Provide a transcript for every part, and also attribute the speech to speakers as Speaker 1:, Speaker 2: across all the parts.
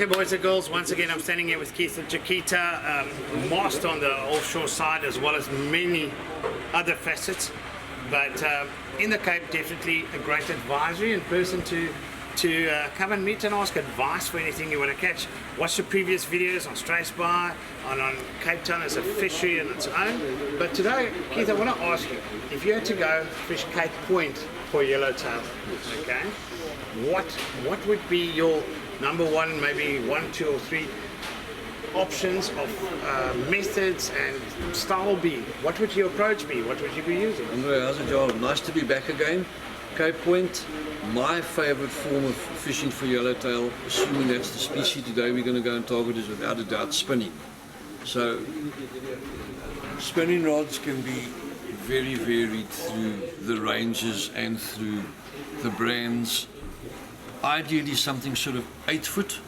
Speaker 1: Okay, boys and girls, once again I'm standing here with Keith and Chiquita, master on the offshore side as well as many other facets. But in the Cape, definitely a great advisory and person to come and meet and ask advice for anything you want to catch. Watch the previous videos on Straits Bar, on Cape Town as a fishery in its own. But today, Keith, I want to ask you, if you had to go fish Cape Point for yellowtail, okay, what would be your number one, maybe 1, 2 or 3 options of methods and style be? What would your approach be? What would you be using?
Speaker 2: Andre, how's it going? Nice to be back again. Cape Point, my favorite form of fishing for yellowtail, assuming that's the species today we're going to go and target, is without a doubt spinning. So spinning rods can be very varied through the ranges and through the brands. Ideally something sort of 8 foot,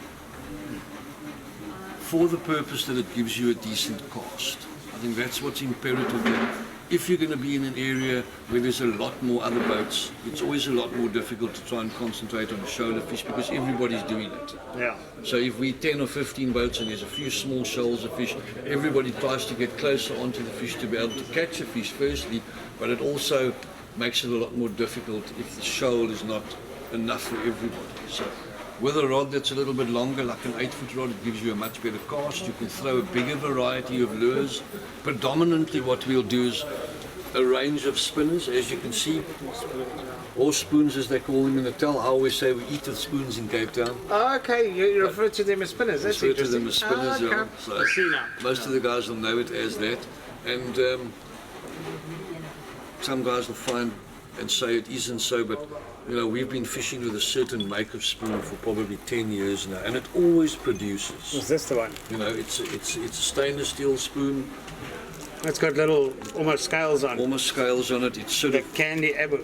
Speaker 2: for the purpose that it gives you a decent cast. I think that's what's imperative there. If you're going to be in an area where there's a lot more other boats, it's always a lot more difficult to try and concentrate on a shoulder fish because everybody's doing it.
Speaker 1: Yeah.
Speaker 2: So if we're 10 or 15 boats and there's a few small shoals of fish, everybody tries to get closer onto the fish to be able to catch a fish firstly, but it also makes it a lot more difficult if the shoal is not enough for everybody. So with a rod that's a little bit longer, like an 8 foot rod, it gives you a much better cast. You can throw a bigger variety of lures. Predominantly what we'll do is a range of spinners, as you can see, or spoons as they call them in the tail. I always say we eat with spoons in Cape Town.
Speaker 1: Oh, okay, you refer to them as spinners, that's
Speaker 2: refer to
Speaker 1: interesting.
Speaker 2: them as spinners,
Speaker 1: okay.
Speaker 2: yeah. So
Speaker 1: I see now.
Speaker 2: most of the guys will know it as that. And some guys will find and say it isn't so, but you know, we've been fishing with a certain make of spoon for probably 10 years now, and it always produces.
Speaker 1: Is this the one?
Speaker 2: You know, it's a stainless steel spoon.
Speaker 1: It's got little, almost scales on it.
Speaker 2: Almost scales on it. It's sort
Speaker 1: The
Speaker 2: of
Speaker 1: candy apple,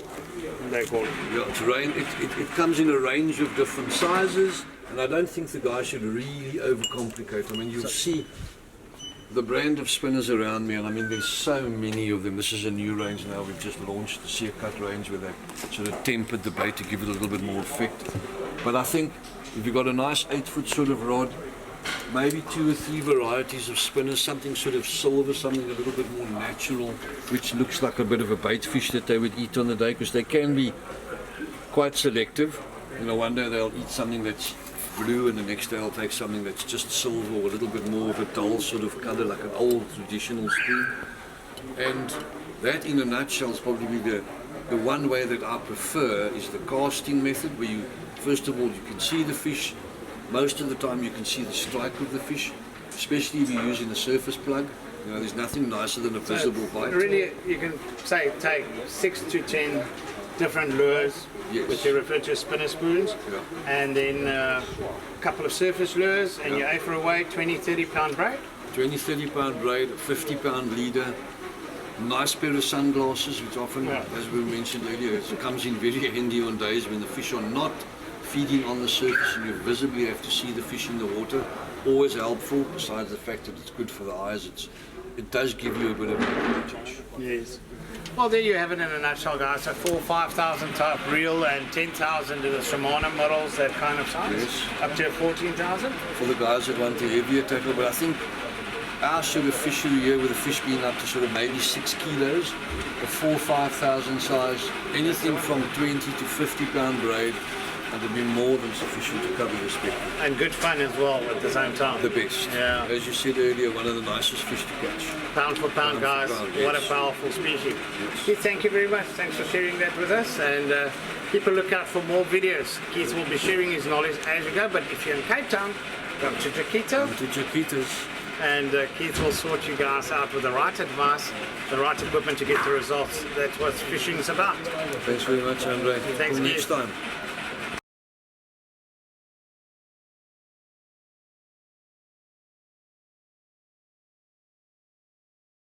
Speaker 1: they call it.
Speaker 2: yeah, it comes in a range of different sizes, and I don't think the guy should really overcomplicate. I mean, you'll see the brand of spinners around me, and I mean there's so many of them. This is a new range now. We've just launched the Sea Cut range where they sort of tempered the bait to give it a little bit more effect. But I think if you've got a nice 8 foot sort of rod, maybe 2 or 3 varieties of spinners, something sort of silver, something a little bit more natural, which looks like a bit of a bait fish that they would eat on the day, because they can be quite selective. You know, one day they'll eat something that's blue and the next day I'll take something that's just silver or a little bit more of a dull sort of colour, like an old traditional spoon. And that in a nutshell is probably the one way that I prefer is the casting method, where you, first of all, you can see the fish. Most of the time you can see the strike of the fish, especially if you're using a surface plug. You know, there's nothing nicer than a visible bite.
Speaker 1: Really, you can say take 6 to 10 different lures,
Speaker 2: Yes.
Speaker 1: which you refer to as spinner spoons,
Speaker 2: Yeah.
Speaker 1: and then a couple of surface lures, and you aim for a weight 20-30 pound braid.
Speaker 2: 20-30 pound braid, a 50 pound leader, nice pair of sunglasses, which often,
Speaker 1: Yeah.
Speaker 2: as we mentioned earlier, it comes in very handy on days when the fish are not feeding on the surface and you visibly have to see the fish in the water. Always helpful, besides the fact that it's good for the eyes. It does give you a bit of an advantage.
Speaker 1: Yes. Well, there you have it in a nutshell, guys. So 4,000 5,000 type reel and 10,000 to the Shimano models, that kind of size.
Speaker 2: Yes.
Speaker 1: Up to 14,000.
Speaker 2: For the guys that want the heavier tackle, but I think our sort of fishery here, with the fish being up to sort of maybe 6 kilos, a 4,000 5,000 size, anything from 20 to 50 pound braid, and it'll be more than sufficient to cover the spectrum.
Speaker 1: And good fun as well at the same time.
Speaker 2: The best.
Speaker 1: Yeah.
Speaker 2: As you said earlier, one of the nicest fish to catch.
Speaker 1: Pound for pound, guys.
Speaker 2: pound,
Speaker 1: What a
Speaker 2: yes.
Speaker 1: powerful species.
Speaker 2: Yes.
Speaker 1: Keith, thank you very much. Thanks for sharing that with us. And keep a lookout for more videos. Keith will be sharing his knowledge as you go. But if you're in Cape Town, come to Chiquita.
Speaker 2: To Chiquitas.
Speaker 1: And Keith will sort you guys out with the right advice, the right equipment to get the results. That's what fishing is about.
Speaker 2: Thanks very much, Andre.
Speaker 1: Thanks,
Speaker 2: Till next
Speaker 1: Keith.
Speaker 2: time.